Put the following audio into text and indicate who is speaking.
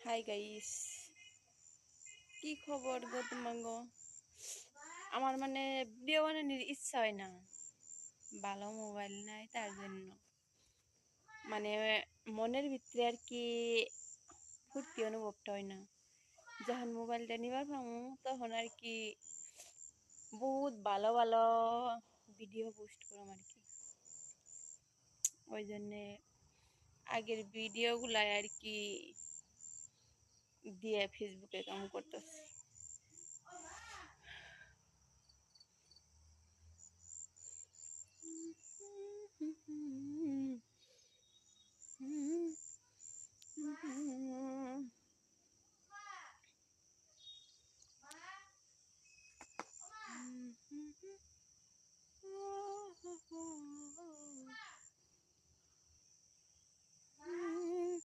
Speaker 1: Hi guys, কি খবর গো তোমাগো? আমার মানে ভিডিও বানানোর ইচ্ছা হয় না, ভালো মোবাইল নাই তার জন্য। মানে মনের ভিতরে আর কি ফুর্তি অনুভবটা হয় না। যখন মোবাইলটা নিবার পাবো তখন আর কি বহুত ভালো ভালো ভিডিও পোস্ট করলাম আর কি। ওই জন্যে আগের ভিডিওগুলাই আর কি দিয়ে ফেসবুকে কাম করতেছি।